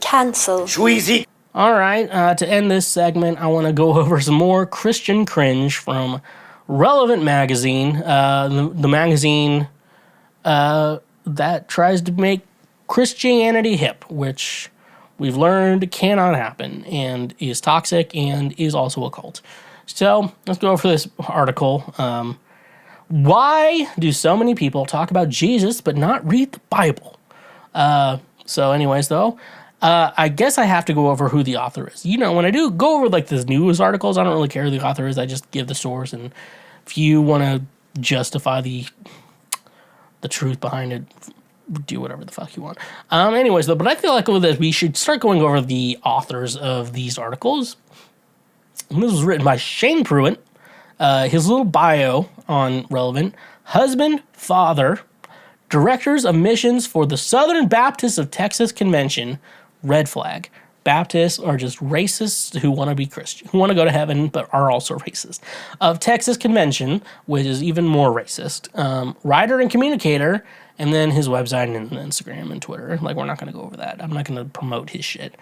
Cancel. Schweezy. All right, to end this segment, I want to go over some more Christian cringe from Relevant Magazine, the magazine that tries to make Christianity hip, which we've learned cannot happen and is toxic and is also a cult. So let's go over this article. Why do so many people talk about Jesus but not read the Bible? So anyways, though, I guess I have to go over who the author is. You know, when I do go over like the news articles, I don't really care who the author is. I just give the source, and if you want to justify the truth behind it, do whatever the fuck you want. Anyways, though, but I feel like with this, we should start going over the authors of these articles. And this was written by Shane Pruitt. His little bio on Relevant: husband, father, directors of missions for the Southern Baptists of Texas Convention. Red flag. Baptists are just racists who want to be Christian, who want to go to heaven, but are also racist. Of Texas Convention, which is even more racist. Writer and communicator, and then his website and Instagram and Twitter. Like, we're not going to go over that. I'm not going to promote his shit.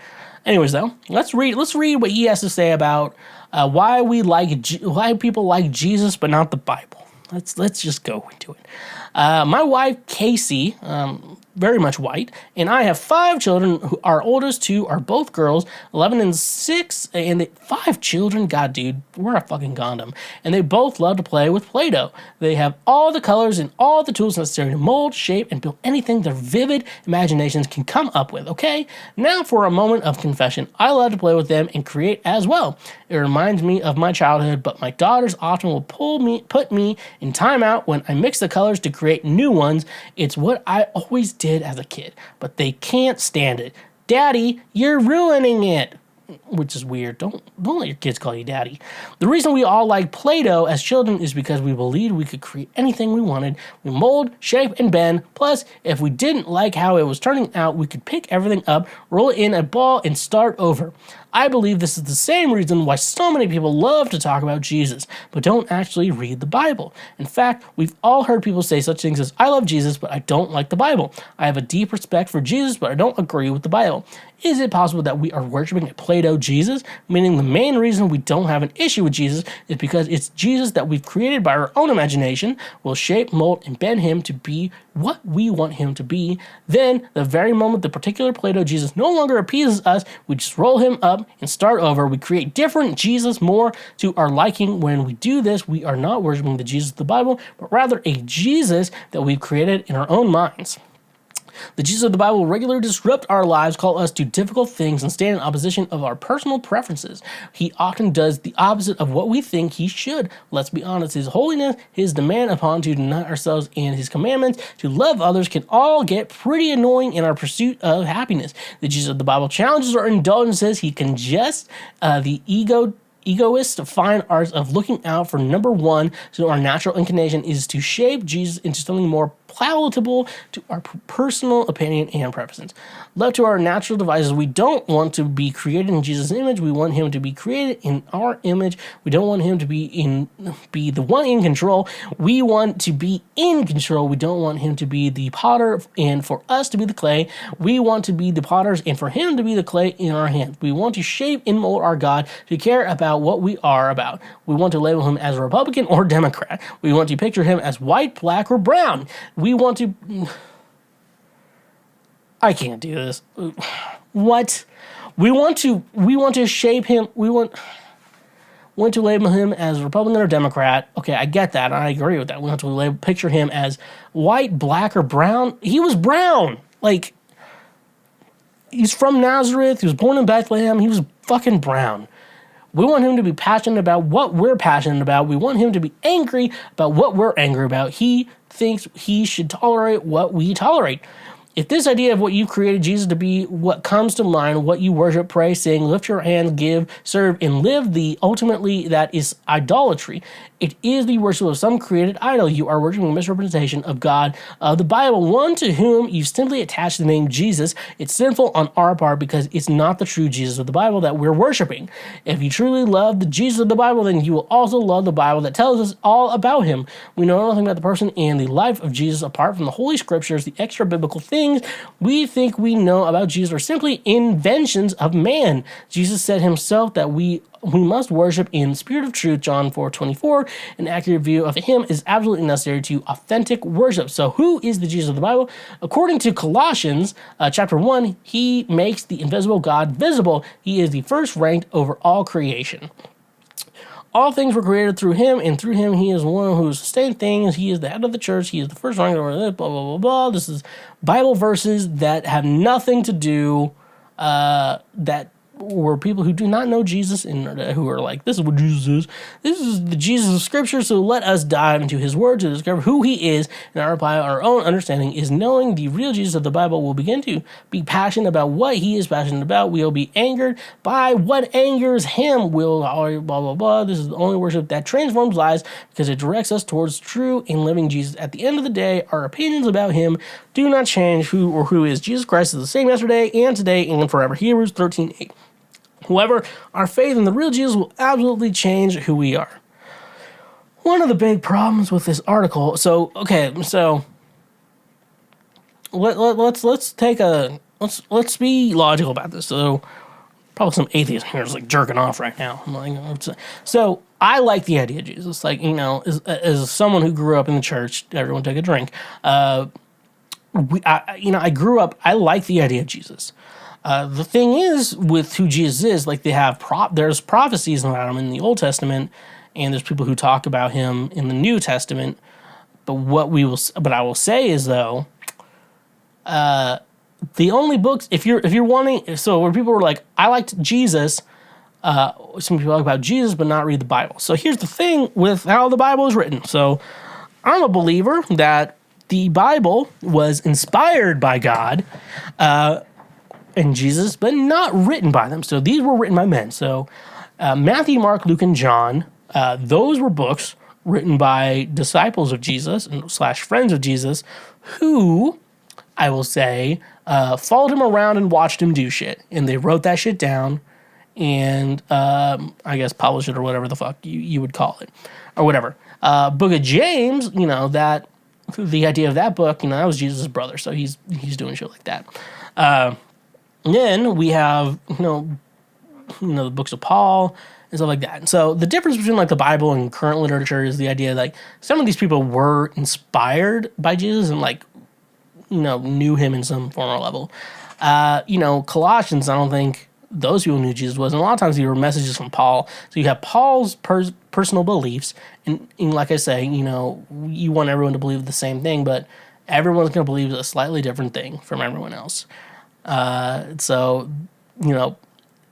Anyways, though, let's read what he has to say about why people like Jesus but not the Bible. Let's just go into it. My wife, Casey, very much white, and I have 5 children. Our oldest 2 are both girls, 11 and 6, and 5 children. God, dude, we're a fucking condom. And they both love to play with Play-Doh. They have all the colors and all the tools necessary to mold, shape, and build anything their vivid imaginations can come up with, okay? Now for a moment of confession. I love to play with them and create as well. It reminds me of my childhood, but my daughters often will put me in timeout when I mix the colors to create new ones. It's what I always did as a kid, but they can't stand it. Daddy, you're ruining it. Which is weird. Don't let your kids call you daddy. The reason we all like Play-Doh as children is because we believed we could create anything we wanted. We mold, shape, and bend. Plus, if we didn't like how it was turning out, we could pick everything up, roll it in a ball, and start over. I believe this is the same reason why so many people love to talk about Jesus, but don't actually read the Bible. In fact, we've all heard people say such things as, I love Jesus, but I don't like the Bible. I have a deep respect for Jesus, but I don't agree with the Bible. Is it possible that we are worshiping a Play-Doh Jesus? Meaning the main reason we don't have an issue with Jesus is because it's Jesus that we've created by our own imagination, will shape, mold, and bend him to be what we want him to be. Then, the very moment the particular Play-Doh Jesus no longer appeases us, we just roll him up and start over. We create different Jesus more to our liking. When we do this, we are not worshiping the Jesus of the Bible, but rather a Jesus that we've created in our own minds. The Jesus of the Bible will regularly disrupt our lives, call us to difficult things, and stand in opposition of our personal preferences. He often does the opposite of what we think he should. Let's be honest, his holiness, his demand upon to deny ourselves, and his commandments to love others can all get pretty annoying in our pursuit of happiness. The Jesus of the Bible challenges our indulgences. He congests the egoist fine arts of looking out for number one, so our natural inclination is to shape Jesus into something more palatable to our personal opinion and preferences. Left to our natural devices, we don't want to be created in Jesus' image. We want him to be created in our image. We don't want him to be the one in control. We want to be in control. We don't want him to be the potter and for us to be the clay. We want to be the potters and for him to be the clay in our hands. We want to shape and mold our God to care about what we are about. We want to label him as a Republican or Democrat. We want to picture him as white, black, or brown. We want to... I can't do this. What? We want to shape him. We want to label him as Republican or Democrat. Okay, I get that. I agree with that. We want to picture him as white, black, or brown. He was brown. Like, he's from Nazareth. He was born in Bethlehem. He was fucking brown. We want him to be passionate about what we're passionate about. We want him to be angry about what we're angry about. He thinks he should tolerate what we tolerate. If this idea of what you've created Jesus to be what comes to mind, what you worship, pray, sing, lift your hands, give, serve, and live, ultimately that is idolatry. It is the worship of some created idol. You are worshiping a misrepresentation of God, of the Bible, one to whom you simply attach the name Jesus. It's sinful on our part because it's not the true Jesus of the Bible that we're worshiping. If you truly love the Jesus of the Bible, then you will also love the Bible that tells us all about him. We know nothing about the person and the life of Jesus apart from the Holy Scriptures, the extra biblical things things we think we know about Jesus are simply inventions of man. Jesus said himself that we must worship in spirit of truth, John 4:24. An accurate view of him is absolutely necessary to authentic worship. So who is the Jesus of the Bible? According to Colossians chapter 1, he makes the invisible God visible. He is the first ranked over all creation. All things were created through him, and through him he is one who sustains things. He is the head of the church. He is the first rank over this, blah, blah, blah, blah. This is Bible verses that have nothing to do, that were people who do not know Jesus and who are like, this is what Jesus is. This is the Jesus of Scripture, so let us dive into his word to discover who he is, and our own understanding is knowing the real Jesus of the Bible. Will begin to be passionate about what he is passionate about. We'll be angered by what angers him. We'll blah, blah, blah. This is the only worship that transforms lives because it directs us towards true and living Jesus. At the end of the day, our opinions about him do not change. Who is Jesus Christ is the same yesterday and today and forever. Hebrews 13:8. However, our faith in the real Jesus will absolutely change who we are. One of the big problems with this article, let's be logical about this. So probably some atheist here is like jerking off right now. So I like the idea of Jesus. Like, as someone who grew up in the church, everyone take a drink. I grew up, I like the idea of Jesus. The thing is with who Jesus is, like there's prophecies about him in the Old Testament, and there's people who talk about him in the New Testament. But I will say is though, the only books if you're wanting, so where people were like, I liked Jesus. Some people talk about Jesus but not read the Bible. So here's the thing with how the Bible is written. So I'm a believer that the Bible was inspired by God. And Jesus, but not written by them. So these were written by men. So Matthew, Mark, Luke, and John, those were books written by disciples of Jesus / friends of Jesus who, I will say, followed him around and watched him do shit. And they wrote that shit down and I guess published it or whatever the fuck you would call it or whatever. Book of James, the idea of that book, that was Jesus' brother. So he's doing shit like that. Then we have, the books of Paul and stuff like that. And so the difference between like the Bible and current literature is the idea like some of these people were inspired by Jesus and like, knew him in some form or level. Colossians, I don't think those people knew Jesus was. And a lot of times they were messages from Paul. So you have Paul's personal beliefs. And like I say, you want everyone to believe the same thing, but everyone's going to believe a slightly different thing from everyone else.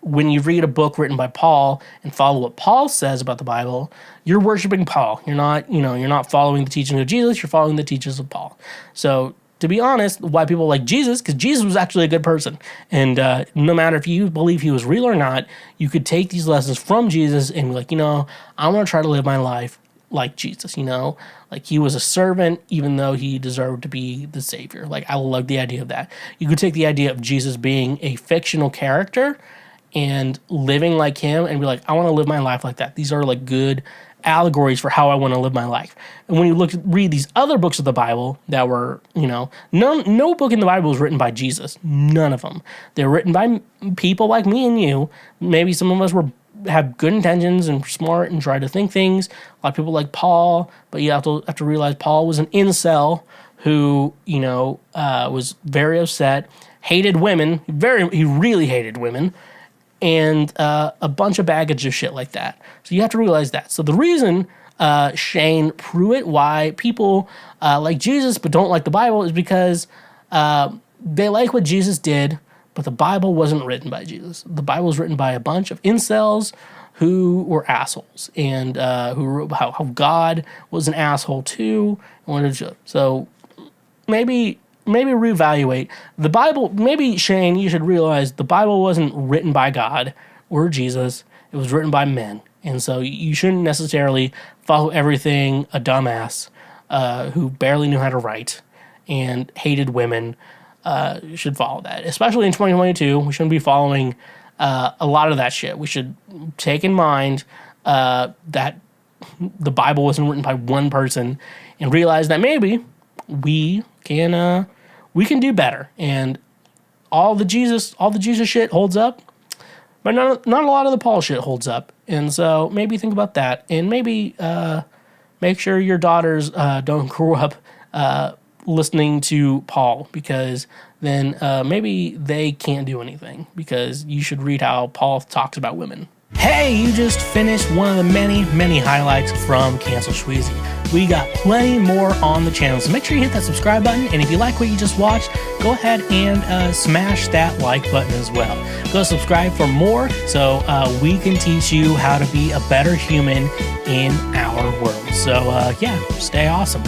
When you read a book written by Paul and follow what Paul says about the Bible, you're worshiping Paul. You're not following the teaching of Jesus. You're following the teachings of Paul. So to be honest, why people like Jesus, because Jesus was actually a good person. And no matter if you believe he was real or not, you could take these lessons from Jesus and be like, I want to try to live my life like Jesus, like he was a servant, even though he deserved to be the savior. Like, I love the idea of that. You could take the idea of Jesus being a fictional character and living like him and be like, I want to live my life like that. These are like good allegories for how I want to live my life. And when you read these other books of the Bible that were, no book in the Bible was written by Jesus. None of them. They're written by people like me and you. Maybe some of us have good intentions and smart and try to think things. A lot of people like Paul, but you have to realize Paul was an incel who, was very upset, hated women, he really hated women, and a bunch of baggage of shit like that. So you have to realize that. So the reason Shane Pruitt, why people like Jesus but don't like the Bible is because they like what Jesus did, but the Bible wasn't written by Jesus. The Bible was written by a bunch of incels who were assholes and who wrote how God was an asshole too. So maybe reevaluate the Bible. Maybe, Shane, you should realize the Bible wasn't written by God or Jesus. It was written by men. And so you shouldn't necessarily follow everything a dumbass who barely knew how to write and hated women should follow that. Especially in 2022, we shouldn't be following a lot of that shit. We should take in mind that the Bible wasn't written by one person and realize that maybe we can we can do better. And all the Jesus shit holds up, but not a lot of the Paul shit holds up. And so maybe think about that, and maybe make sure your daughters don't grow up listening to Paul, because then maybe they can't do anything, because you should read how Paul talks about women. Hey, you just finished one of the many highlights from Cancel Schweezy. We got plenty more on the channel, so make sure you hit that subscribe button, and if you like what you just watched, go ahead and smash that like button as well. Go subscribe for more, so we can teach you how to be a better human in our world. So yeah, stay awesome.